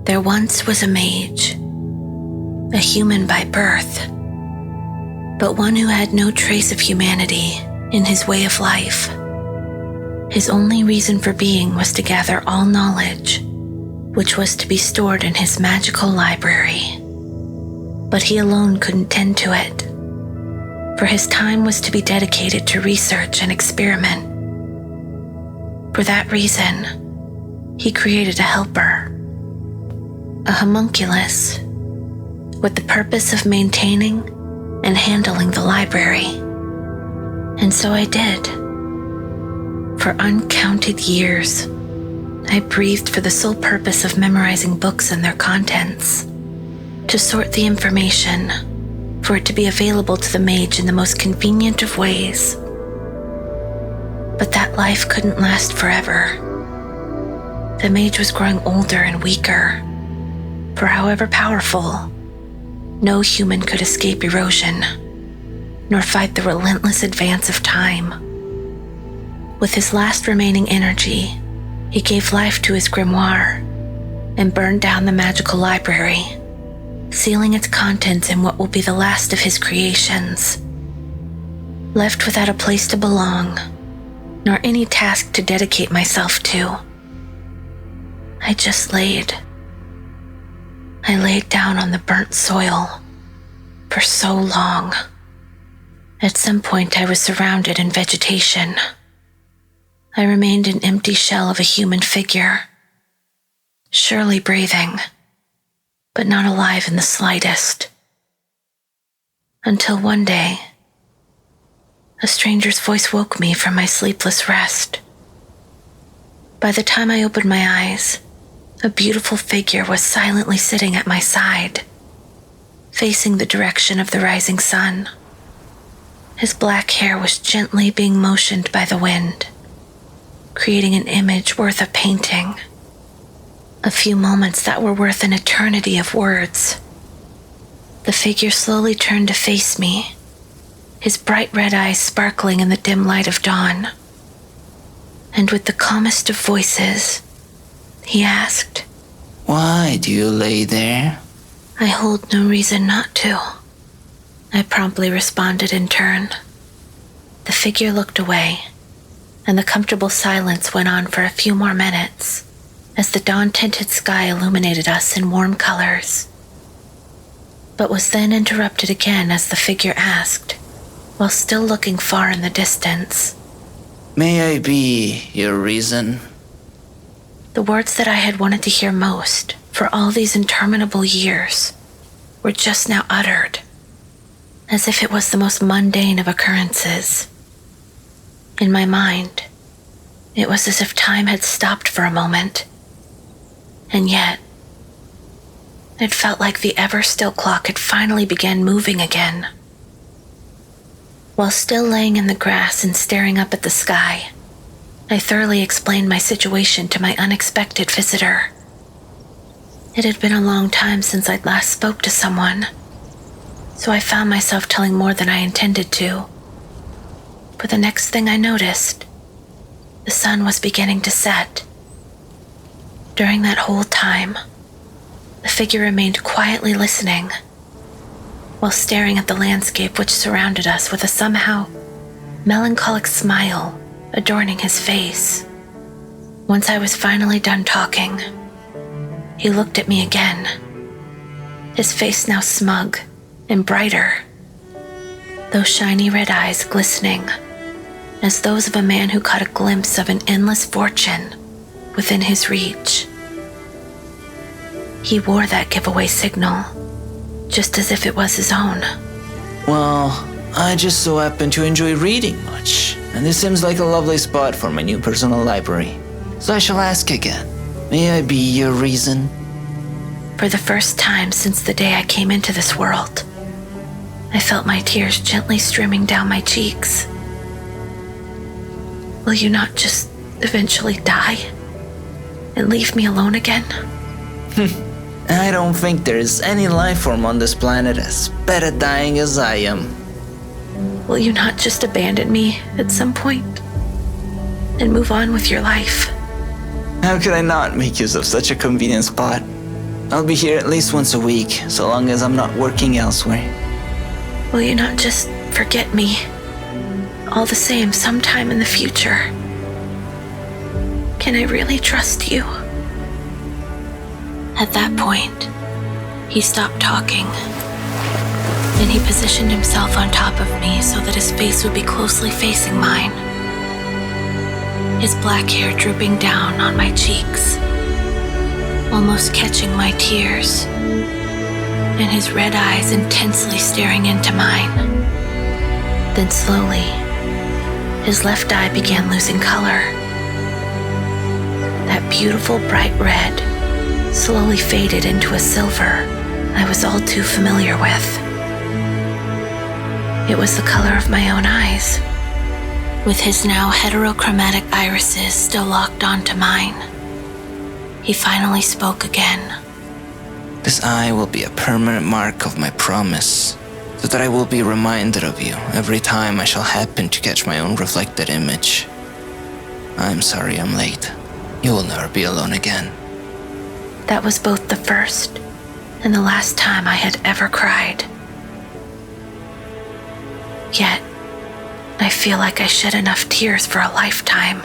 There once was a mage, a human by birth, but one who had no trace of humanity in his way of life. His only reason for being was to gather all knowledge, which was to be stored in his magical library. But he alone couldn't tend to it, for his time was to be dedicated to research and experiment. For that reason, he created a helper, a homunculus, with the purpose of maintaining and handling the library. And so I did. For uncounted years, I breathed for the sole purpose of memorizing books and their contents, to sort the information, for it to be available to the mage in the most convenient of ways. But that life couldn't last forever. The mage was growing older and weaker, for however powerful, no human could escape erosion, nor fight the relentless advance of time. With his last remaining energy, he gave life to his grimoire and burned down the magical library, sealing its contents in what will be the last of his creations. Left without a place to belong, nor any task to dedicate myself to, I just laid. I laid down on the burnt soil for so long. At some point, I was surrounded in vegetation. I remained an empty shell of a human figure, surely breathing, but not alive in the slightest. Until one day, a stranger's voice woke me from my sleepless rest. By the time I opened my eyes, a beautiful figure was silently sitting at my side, facing the direction of the rising sun. His black hair was gently being motioned by the wind, creating an image worth a painting. A few moments that were worth an eternity of words. The figure slowly turned to face me, his bright red eyes sparkling in the dim light of dawn. And with the calmest of voices, he asked, "Why do you lay there?" "I hold no reason not to," I promptly responded in turn. The figure looked away, and the comfortable silence went on for a few more minutes as the dawn-tinted sky illuminated us in warm colors, but was then interrupted again as the figure asked, while still looking far in the distance, "May I be your reason?" The words that I had wanted to hear most for all these interminable years were just now uttered, as if it was the most mundane of occurrences. In my mind, it was as if time had stopped for a moment, and yet, it felt like the ever-still clock had finally begun moving again. While still laying in the grass and staring up at the sky, I thoroughly explained my situation to my unexpected visitor. It had been a long time since I'd last spoke to someone, so I found myself telling more than I intended to. But the next thing I noticed, the sun was beginning to set. During that whole time, the figure remained quietly listening, while staring at the landscape which surrounded us with a somehow melancholic smile adorning his face. Once I was finally done talking, he looked at me again, his face now smug and brighter, those shiny red eyes glistening as those of a man who caught a glimpse of an endless fortune within his reach. He wore that giveaway signal, just as if it was his own. "Well, I just so happen to enjoy reading much, and this seems like a lovely spot for my new personal library. So I shall ask again, may I be your reason?" For the first time since the day I came into this world, I felt my tears gently streaming down my cheeks. "Will you not just eventually die and leave me alone again?" I don't think there is any life form on this planet as bad at dying as I am. "Will you not just abandon me at some point and move on with your life?" How could I not make use of such a convenient spot? I'll be here at least once a week, so long as I'm not working elsewhere. Will you not just forget me? All the same, sometime in the future. Can I really trust you? At that point, he stopped talking, and he positioned himself on top of me so that his face would be closely facing mine. His black hair drooping down on my cheeks, almost catching my tears, and his red eyes intensely staring into mine. Then slowly, his left eye began losing color. That beautiful bright red slowly faded into a silver I was all too familiar with. It was the color of my own eyes, with his now heterochromatic irises still locked onto mine. He finally spoke again. This eye will be a permanent mark of my promise, so that I will be reminded of you every time I shall happen to catch my own reflected image. I'm sorry I'm late. You will never be alone again. That was both the first and the last time I had ever cried. Yet, I feel like I shed enough tears for a lifetime.